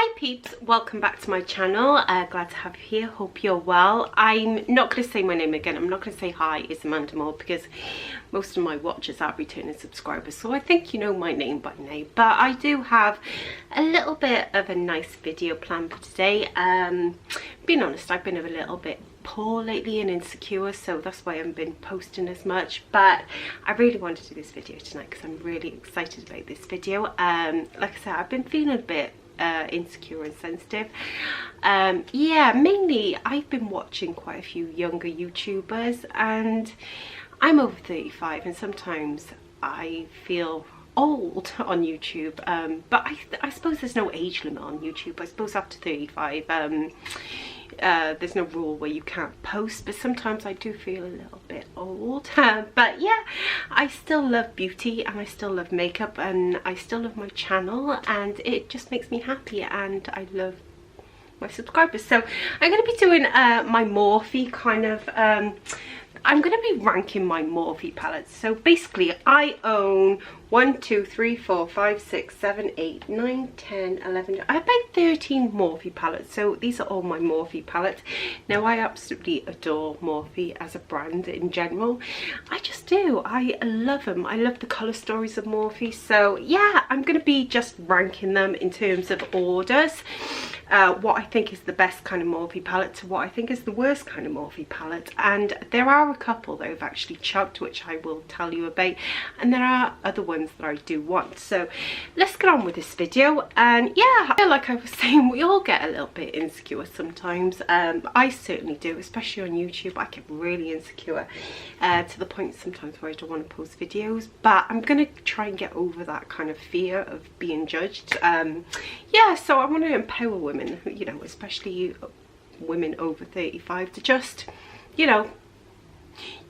Hi peeps, welcome back to my channel. Glad to have you here. Hope you're well. I'm not going to say my name again. I'm not going to say hi, it's Amanda Moore, because most of my watchers are returning subscribers, so I think you know my name by now. But I do have a little bit of a nice video planned for today. Being honest, I've been a little bit poor lately and insecure, so that's why I haven't been posting as much, but I really wanted to do this video tonight because I'm really excited about this video. Like I said, I've been feeling a bit insecure and sensitive. Yeah, mainly I've been watching quite a few younger YouTubers, and I'm over 35 and sometimes I feel old on YouTube, but I suppose there's no age limit on YouTube. I suppose after 35 there's no rule where you can't post, but sometimes I do feel a little bit old. But yeah, I still love beauty and I still love makeup and I still love my channel, and it just makes me happy, and I love my subscribers. So I'm going to be doing my Morphe kind of I'm going to be ranking my Morphe palettes. So basically I own 1, 2, 3, 4, 5, 6, 7, 8, 9, 10, 11, I have about 13 Morphe palettes. So these are all my Morphe palettes. Now I absolutely adore Morphe as a brand in general. I just do. I love them. I love the colour stories of Morphe. So yeah, I'm going to be just ranking them in terms of orders. What I think is the best kind of Morphe palette to what I think is the worst kind of Morphe palette. And there are a couple that I've actually chucked, which I will tell you about, and there are other ones that I do want. So let's get on with this video. And yeah, like I was saying, we all get a little bit insecure sometimes. I certainly do, especially on YouTube. I get really insecure to the point sometimes where I don't want to post videos, but I'm gonna try and get over that kind of fear of being judged. Yeah, so I want to empower women, you know, especially women over 35, to just, you know,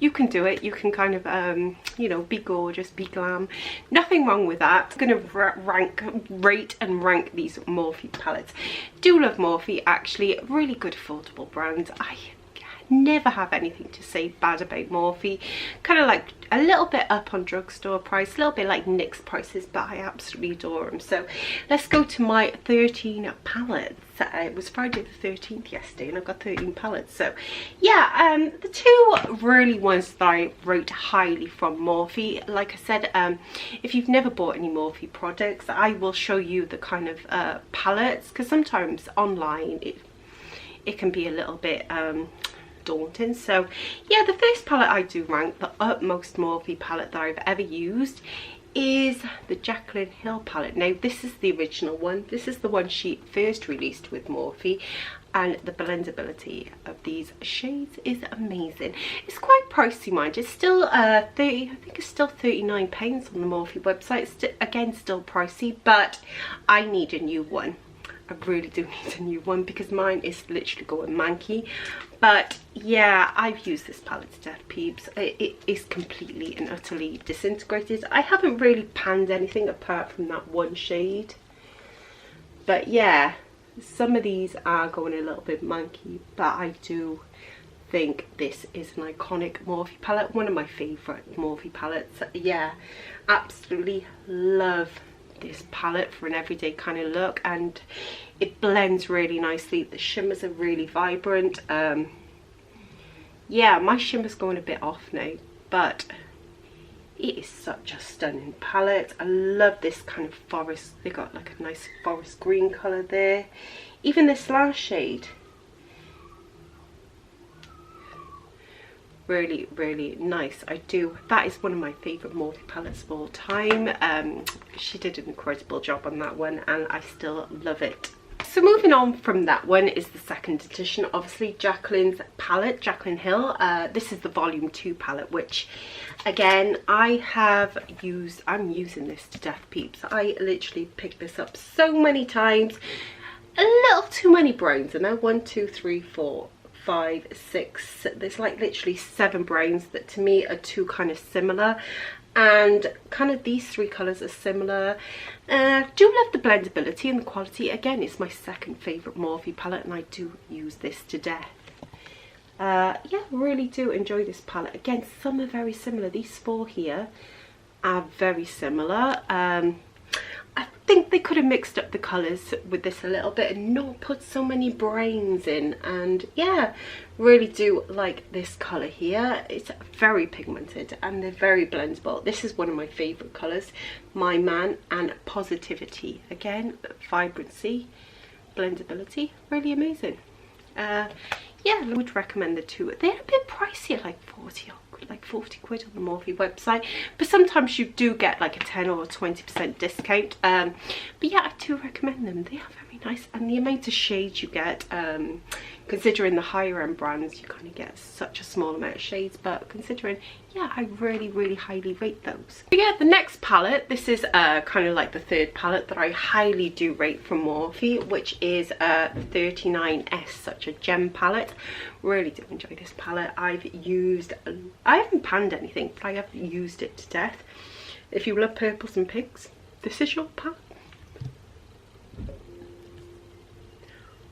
you can do it. You can kind of you know, be gorgeous, be glam, nothing wrong with that. I'm gonna rate and rank these Morphe palettes. Do love Morphe, actually, really good affordable brand. I never have anything to say bad about Morphe. Kind of like a little bit up on drugstore price, a little bit like NYX prices, but I absolutely adore them. So let's go to my 13 palettes. It was Friday the 13th yesterday and I've got 13 palettes. So yeah, the two really ones that I rate highly from Morphe, like I said, if you've never bought any Morphe products, I will show you the kind of palettes, because sometimes online it can be a little bit daunting. So yeah, the first palette I do rank, the utmost Morphe palette that I've ever used, is the Jaclyn Hill palette. Now this is the original one. This is the one she first released with Morphe, and the blendability of these shades is amazing. It's quite pricey, mind. It's still I think it's still £39 on the Morphe website. Again, still pricey, but I need a new one. I really do need a new one because mine is literally going manky. But yeah, I've used this palette to death, peeps. It is completely and utterly disintegrated. I haven't really panned anything apart from that one shade. But yeah, some of these are going a little bit manky, but I do think this is an iconic Morphe palette. One of my favourite Morphe palettes. Yeah, absolutely love this palette for an everyday kind of look, and it blends really nicely. The shimmers are really vibrant. Yeah, my shimmer's going a bit off now, but it is such a stunning palette. I love this kind of forest. They got like a nice forest green colour there. Even this last shade, really, really nice. I do. That is one of my favourite Morphe palettes of all time. She did an incredible job on that one, and I still love it. So moving on from that one is the second edition, obviously Jaclyn's palette, Jaclyn Hill. This is the volume 2 palette, which again I'm using this to death, peeps. I literally picked this up so many times. A little too many browns in there. 1, 2, 3, 4, 5, 6. There's like literally 7 browns that to me are too kind of similar, and kind of these 3 colours are similar. Do love the blendability and the quality. Again, it's my second favourite Morphe palette, and I do use this to death. Yeah, really do enjoy this palette. Again, some are very similar. These 4 here are very similar. think they could have mixed up the colours with this a little bit and not put so many brains in. And yeah, really do like this colour here. It's very pigmented and they're very blendable. This is one of my favourite colours, My Man and Positivity. Again, vibrancy, blendability, really amazing. Yeah, I would recommend the two. They're a bit pricey, like 40 quid on the Morphe website, but sometimes you do get like a 10 or 20% discount. But yeah, I do recommend them. They are very nice, and the amount of shades you get, considering the higher end brands, you kind of get such a small amount of shades, but considering, yeah, I really highly rate those. But yeah, the next palette, this is kind of like the third palette that I highly do rate from Morphe, which is the 39S, such a gem palette. Really do enjoy this palette. I haven't panned anything, but I have used it to death. If you love purples and pinks, this is your palette.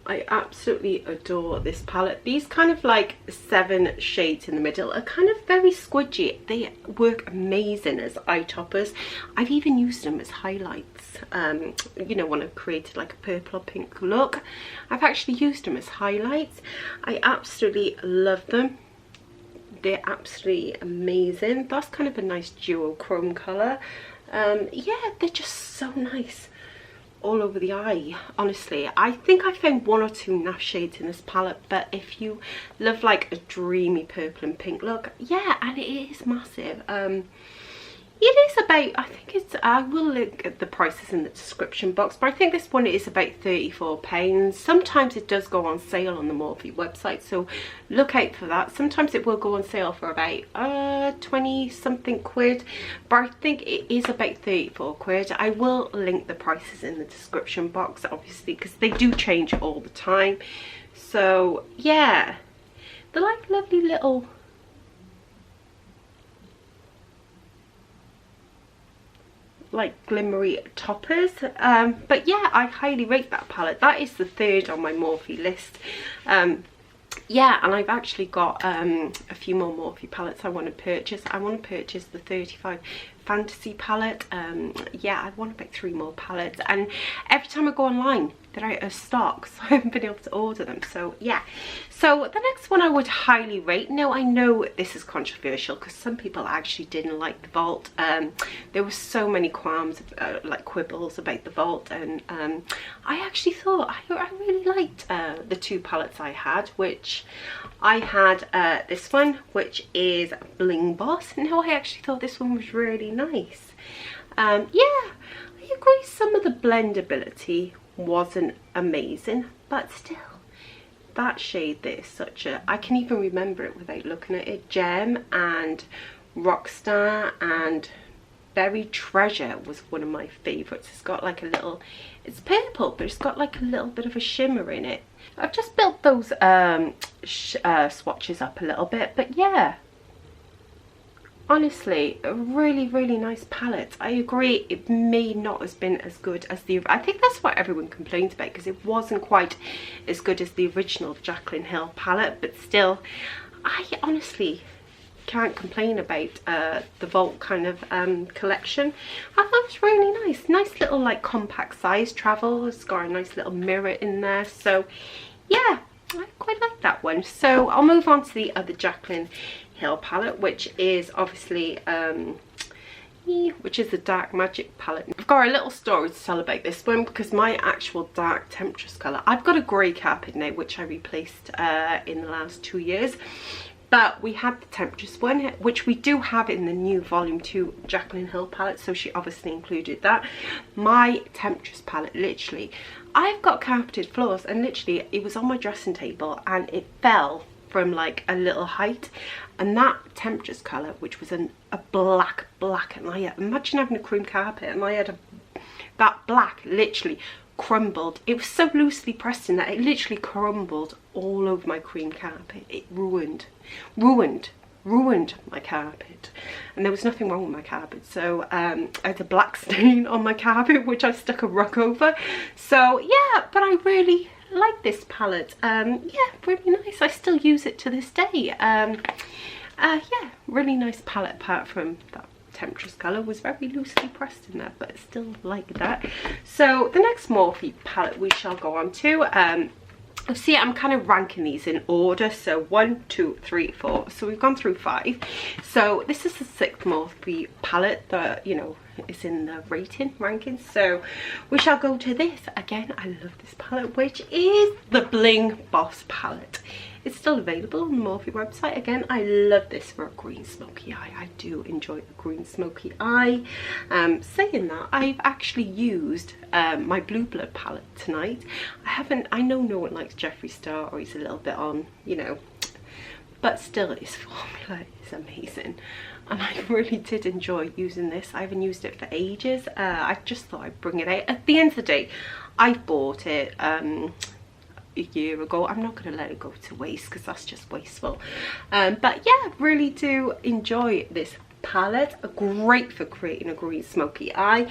I absolutely adore this palette. These kind of like 7 shades in the middle are kind of very squidgy. They work amazing as eye toppers. I've even used them as highlights. You know, when I've created like a purple or pink look, I've actually used them as highlights. I absolutely love them. They're absolutely amazing. That's kind of a nice duochrome colour. Yeah, they're just so nice all over the eye. Honestly, I think I found 1 or 2 naff shades in this palette, but if you love like a dreamy purple and pink look, yeah, and it is massive. It is about, I think it's, I will link at the prices in the description box, but I think this one is about £34. Sometimes it does go on sale on the Morphe website, so look out for that. Sometimes it will go on sale for about 20 something quid, but I think it is about 34 quid. I will link the prices in the description box, obviously, because they do change all the time. So yeah, they're like lovely little like glimmery toppers. But yeah, I highly rate that palette. That is the third on my Morphe list. Yeah, and I've actually got a few more Morphe palettes I want to purchase. I want to purchase the 35 Fantasy palette. Yeah, I want about 3 more palettes, and every time I go online they're out of stock, so I haven't been able to order them. So yeah, so the next one I would highly rate. Now I know this is controversial because some people actually didn't like the Vault. There were so many qualms, like quibbles about the Vault, and I actually thought I really liked the 2 palettes I had, which I had this one, which is Bling Boss. Now I actually thought this one was really nice. Yeah, I agree, some of the blendability wasn't amazing, but still, that shade there is such a, I can even remember it without looking at it. Gem and Rockstar and Berry Treasure was one of my favourites. It's got like a little, it's purple, but it's got like a little bit of a shimmer in it. I've just built those swatches up a little bit, but yeah, honestly, a really nice palette. I agree, it may not have been as good as the, I think that's what everyone complained about, because it wasn't quite as good as the original Jaclyn Hill palette, but still, I honestly can't complain about the Vault kind of collection. I thought it was really nice. Nice little like compact size travel. It's got a nice little mirror in there, so yeah, I quite like that one. So I'll move on to the other Jaclyn Hill palette, which is obviously which is the Dark Magic palette. I've got a little story to tell about this one, because my actual dark temptress colour, I've got a grey carpet now which I replaced in the last 2 years, but we had the temptress one, which we do have in the new volume 2 Jaclyn Hill palette, so she obviously included that. My temptress palette, literally, I've got carpeted floors, and literally it was on my dressing table and it fell from like a little height, and that temptress colour, which was a black, and I imagine having a cream carpet and I had that black literally crumbled. It was so loosely pressed in that it literally crumbled all over my cream carpet. It ruined my carpet, and there was nothing wrong with my carpet. So I had a black stain on my carpet which I stuck a rug over. So yeah, but I really like this palette. Yeah, really nice. I still use it to this day. Yeah, really nice palette, apart from that Temptress colour was very loosely pressed in there, but still like that. So the next Morphe palette we shall go on to, see, I'm kind of ranking these in order, so 1, 2, 3, 4, so we've gone through 5. So this is the 6th Morphe palette that, you know, is in the ranking, so we shall go to this. Again, I love this palette, which is the Bling Boss palette. It's still available on the Morphe website. Again, I love this for a green smoky eye. I do enjoy a green smoky eye. Saying that, I've actually used my Blue Blood palette tonight. I know no one likes Jeffree Star, or he's a little bit on, you know, but still his formula is amazing. And I really did enjoy using this. I haven't used it for ages. I just thought I'd bring it out. At the end of the day, I bought it a year ago. I'm not going to let it go to waste because that's just wasteful. But yeah, really do enjoy this palette. Great for creating a green smoky eye.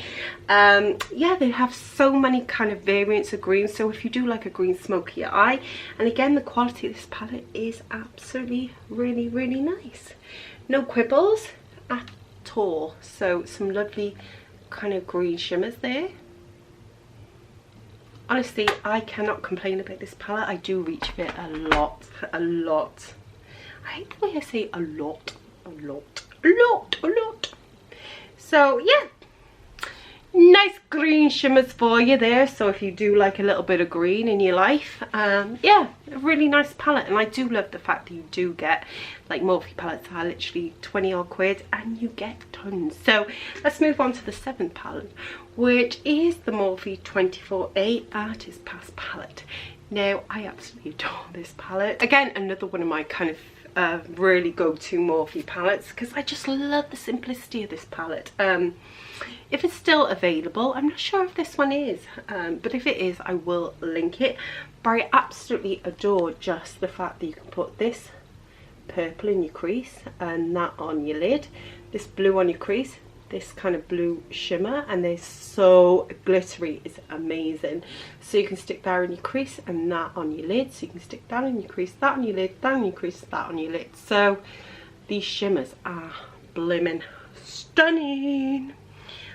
Yeah, they have so many kind of variants of green, so if you do like a green smoky eye, and again, the quality of this palette is absolutely really, really nice. No quibbles at all. So some lovely kind of green shimmers there. Honestly, I cannot complain about this palette. I do reach for it a lot. I hate the way I say a lot. So yeah, nice green shimmers for you there. So if you do like a little bit of green in your life, yeah, a really nice palette. And I do love the fact that you do get, like, Morphe palettes are literally 20 odd quid and you get tons. So let's move on to the 7th palette, which is the Morphe 24A Artist Pass palette. Now, I absolutely adore this palette. Again, another one of my kind of really go-to Morphe palettes, because I just love the simplicity of this palette. If it's still available, I'm not sure if this one is, but if it is, I will link it. But I absolutely adore just the fact that you can put this purple in your crease and that on your lid, this blue on your crease, this kind of blue shimmer, and they're so glittery. It's amazing. So you can stick that in your crease and that on your lid, so you can stick that in your crease, that on your lid, that on your crease, that on your lid. So these shimmers are blimmin' stunning.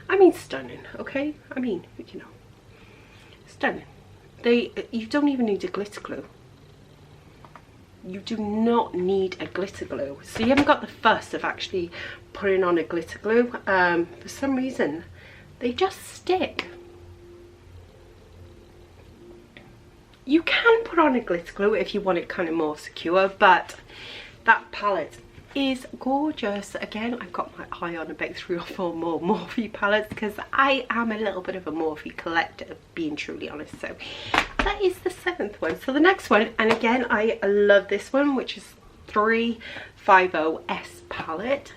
I mean stunning, okay? I mean, you know, stunning. You don't even need a glitter glue. You do not need a glitter glue, so you haven't got the fuss of actually putting on a glitter glue. For some reason they just stick. You can put on a glitter glue if you want it kind of more secure, but that palette is gorgeous. Again, I've got my eye on about 3 or 4 more Morphe palettes because I am a little bit of a Morphe collector, being truly honest. So that is the 7th one. So the next one, and again, I love this one, which is 350S palette.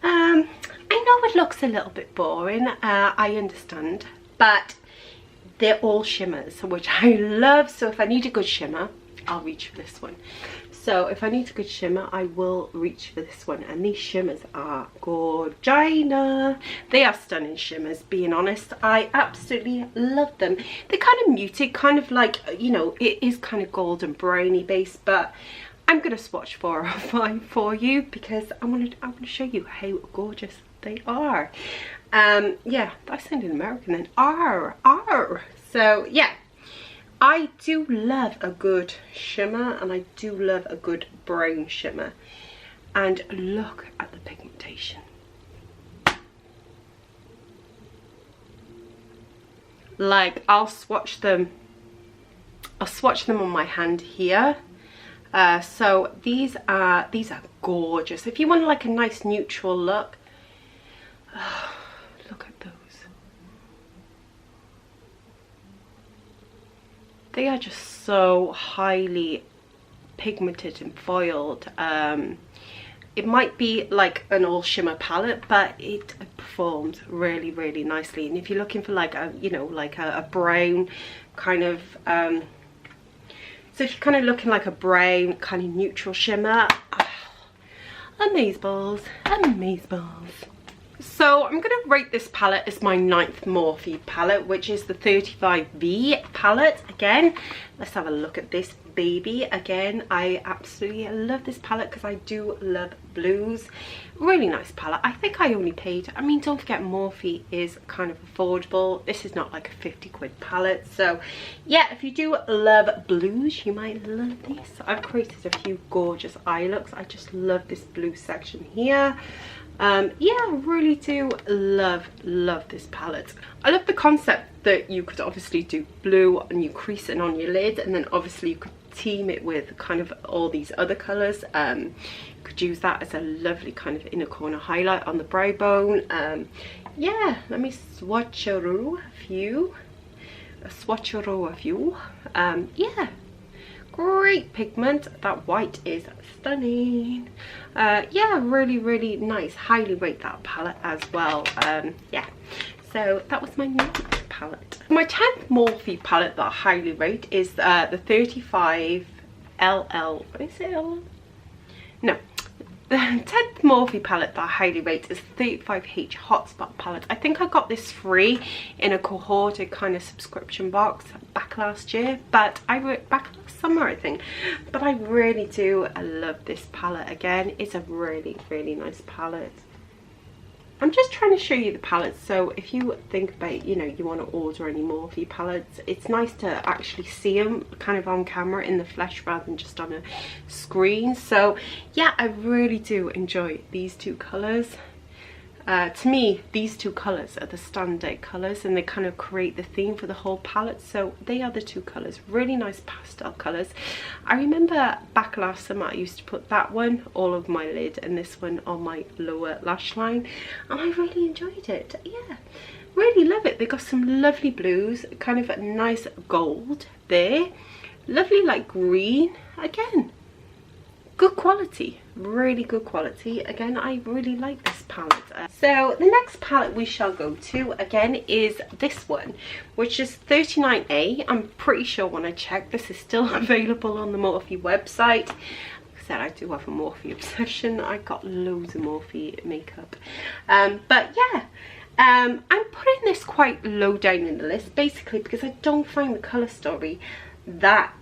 I know it looks a little bit boring, I understand, but they're all shimmers, which I love. So if I need a good shimmer, I'll reach for this one. So if I need a good shimmer, I will reach for this one. And these shimmers are gorgina. They are stunning shimmers, being honest. I absolutely love them. They're kind of muted, kind of like, you know, it is kind of golden browny base, but I'm going to swatch 4 or 5 for you because I want to show you how gorgeous they are. Yeah, that sounded American then. R. So yeah, I do love a good shimmer, and I do love a good brown shimmer. And look at the pigmentation. Like, I'll swatch them on my hand here. So these are gorgeous. If you want like a nice neutral look, look at those. They are just so highly pigmented and foiled. It might be like an all shimmer palette, but it performs really, really nicely. And if you're looking for like a, you know, like a brown kind of, so if you're kind of looking like a brown kind of neutral shimmer, amazeballs. So I'm going to rate this palette as my 9th Morphe palette, which is the 35V palette. Again, let's have a look at this baby. Again, I absolutely love this palette because I do love blues. Really nice palette. I think I only paid, I mean, don't forget Morphe is kind of affordable. This is not like a 50 quid palette. So yeah, if you do love blues, you might love this. I've created a few gorgeous eye looks. I just love this blue section here. Yeah, I really do love this palette. I love the concept that you could obviously do blue and you crease it on your lid, and then obviously you could team it with kind of all these other colors. Could use that as a lovely kind of inner corner highlight on the brow bone. Yeah, let me swatcheroo a few. Yeah, great pigment. That white is stunning. Yeah, really nice. Highly rate that palette as well. Yeah, so that was my Morphe palette. My 10th Morphe palette that I highly rate is the 35 LL. What is it? No. The 10th Morphe palette that I highly rate is 35H Hotspot palette. I think I got this free in a cohorted kind of subscription box back last year, but back last summer I think. But I really do love this palette. Again, it's a really nice palette. I'm just trying to show you the palettes, so if you think about, you know, you want to order any Morphe palettes, it's nice to actually see them kind of on camera in the flesh rather than just on a screen. So yeah, I really do enjoy these two colours. To me, these two colours are the standout colours, and they kind of create the theme for the whole palette. So they are the two colours, really nice pastel colours. I remember back last summer I used to put that one all over my lid and this one on my lower lash line, and I really enjoyed it. Yeah, really love it. They got some lovely blues, kind of a nice gold there, lovely like green. Again, good quality, really good quality. Again, I really like this palette. So the next palette we shall go to again is this one, which is 39A. I'm pretty sure when I checked, this is still available on the Morphe website. Like I said, I do have a Morphe obsession. I got loads of Morphe makeup. But yeah, I'm putting this quite low down in the list, basically because I don't find the colour story that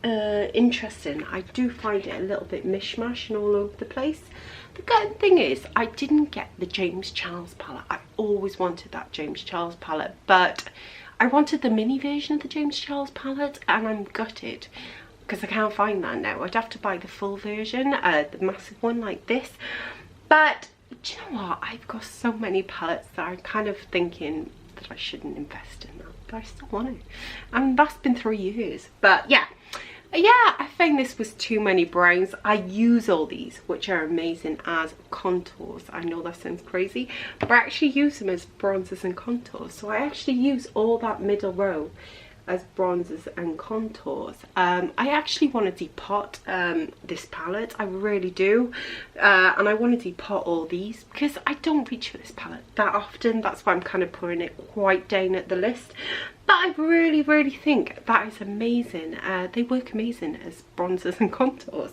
interesting. I do find it a little bit mishmash and all over the place. The good thing is I didn't get the James Charles palette. I always wanted that James Charles palette, but I wanted the mini version of the James Charles palette, and I'm gutted because I can't find that now. I'd have to buy the full version, the massive one like this. But do you know what, I've got so many palettes that I'm kind of thinking that I shouldn't invest in that, but I still want to, and that's been 3 years. But yeah, I found this was too many browns. I use all these, which are amazing, as contours. I know that sounds crazy, but I actually use them as bronzers and contours. So I actually use all that middle row as bronzers and contours. I actually want to depot this palette, I really do, and I want to depot all these because I don't reach for this palette that often. That's why I'm kind of putting it quite down at the list. But I really think that is amazing. They work amazing as bronzers and contours.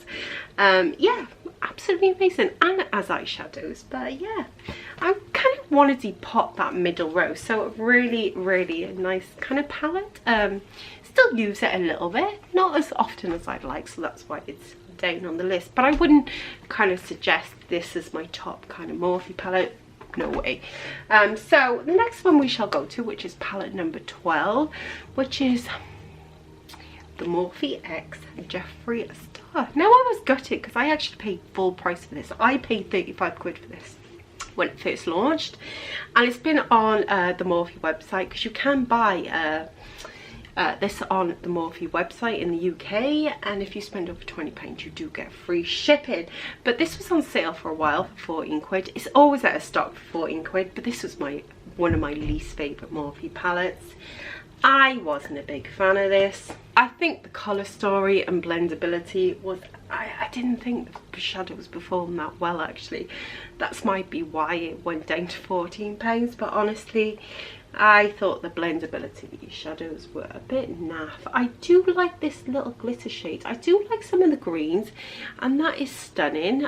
Yeah, absolutely amazing, and as eyeshadows. But yeah, I kind of want to depot that middle row, so really a nice kind of palette. Still use it a little bit, not as often as I'd like, so that's why it's down on the list. But I wouldn't kind of suggest this as my top kind of Morphe palette, no way. So the next one we shall go to, which is palette number 12, which is the Morphe X Jeffree Star. Now I was gutted because I actually paid full price for this. I paid 35 quid for this when it first launched, and it's been on the Morphe website, because you can buy this on the Morphe website in the UK, and if you spend over £20 you do get free shipping. But this was on sale for a while for 14 quid. It's always out of stock for 14 quid, but this was one of my least favourite Morphe palettes. I wasn't a big fan of this. I think the colour story and blendability was, I didn't think the shadows performed that well actually. That might be why it went down to £14, but honestly I thought the blendability of these shadows were a bit naff. I do like this little glitter shade. I do like some of the greens, and that is stunning.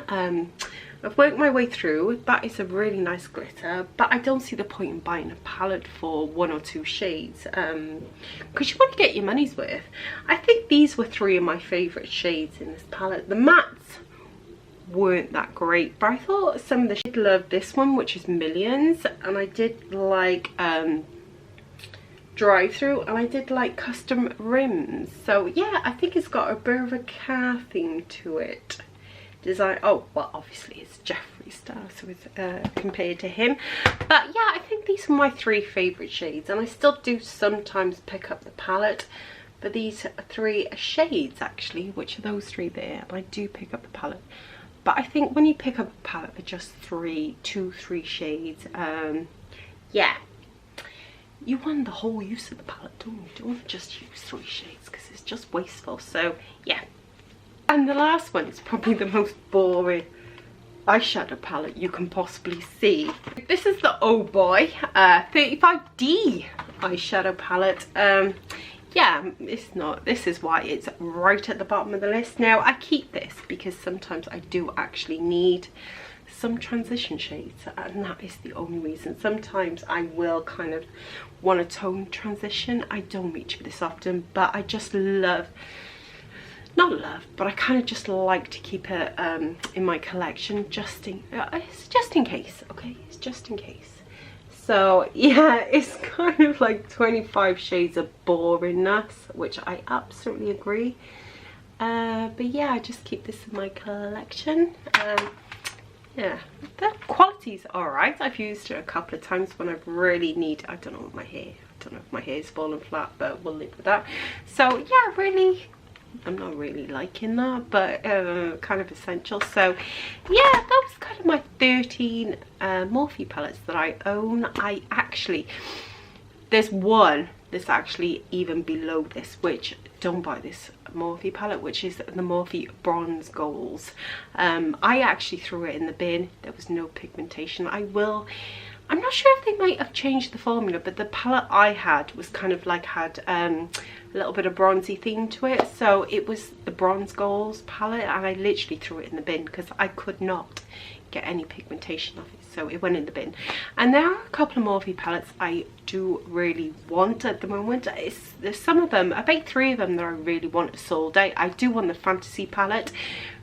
I've worked my way through. That is a really nice glitter, but I don't see the point in buying a palette for 1 or 2 shades, because you want to get your money's worth. I think these were 3 of my favourite shades in this palette. The mattes weren't that great, but I thought some of the shades, loved this one, which is Millions, and I did like Drive Through, and I did like Custom Rims. So yeah, I think it's got a bit of a car theme to it. Design, oh well, obviously it's Jeffree Star, so it's compared to him. But yeah, I think these are my 3 favorite shades, and I still do sometimes pick up the palette, but these 3 shades actually, which are those 3 there, and I do pick up the palette. But I think when you pick up a palette for just 2, 3 shades, yeah, you want the whole use of the palette, don't you? You don't want to just use 3 shades because it's just wasteful. So yeah. And the last one is probably the most boring eyeshadow palette you can possibly see. This is the Oh Boy 35D eyeshadow palette. Yeah, it's not, this is why it's right at the bottom of the list. Now I keep this because sometimes I do actually need some transition shades, and that is the only reason. Sometimes I will kind of want a tone transition. I don't reach for this often, but I just love, not love, but I kind of just like to keep it in my collection, it's just in case, okay? It's just in case. So yeah, it's kind of like 25 shades of boringness, which I absolutely agree. But yeah, I just keep this in my collection. Yeah, the quality's alright. I've used it a couple of times when I've really need, I don't know what my hair, I don't know if my hair's fallen flat, but we'll live with that. So yeah, really, I'm not really liking that, but kind of essential. So yeah, that was kind of my 13 Morphe palettes that I own. I actually, there's one that's actually even below this, which don't buy this Morphe palette, which is the Morphe Bronze Goals. I actually threw it in the bin. There was no pigmentation. I'm not sure if they might have changed the formula, but the palette I had was kind of like had a little bit of bronzy theme to it. So it was the Bronze Goals palette, and I literally threw it in the bin because I could not get any pigmentation off it. So it went in the bin. And there are a couple of Morphe palettes I do really want at the moment. There's some of them, about 3 of them that I really want sold out. I do want the Fantasy palette.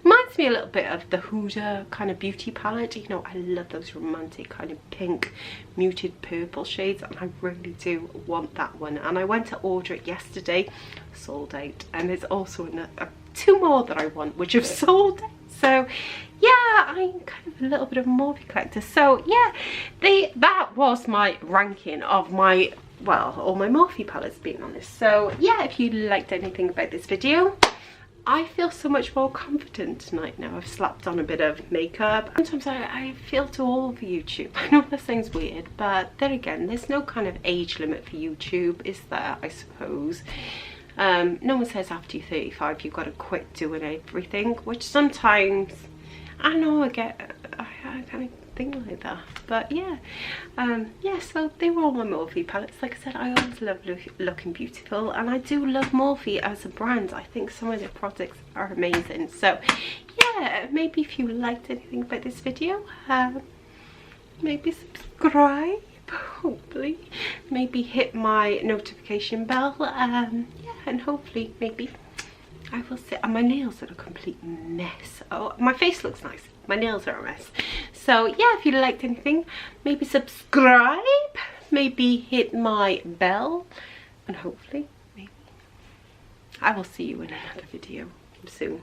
Reminds me a little bit of the Huda kind of beauty palette. You know, I love those romantic kind of pink muted purple shades, and I really do want that one. And I went to order it yesterday, sold out. And there's also 2 more that I want, which have sold out. So yeah, I'm kind of a little bit of a Morphe collector. So yeah, that was my ranking of my, well, all my Morphe palettes, being honest. So yeah, if you liked anything about this video, I feel so much more confident tonight now. I've slapped on a bit of makeup. Sometimes I feel too old for YouTube. I know that sounds weird, but then again, there's no kind of age limit for YouTube, is there? I suppose. No one says after you're 35 you've got to quit doing everything, which sometimes I know I kind of think like that. But yeah, yeah, so they were all my Morphe palettes. Like I said, I always love looking beautiful, and I do love Morphe as a brand. I think some of their products are amazing. So yeah, maybe if you liked anything about this video, maybe subscribe, hopefully, maybe hit my notification bell, yeah, and hopefully maybe I will sit. And my nails are a complete mess. Oh, my face looks nice, my nails are a mess. So yeah, if you liked anything, maybe subscribe, maybe hit my bell, and hopefully maybe I will see you in another video soon.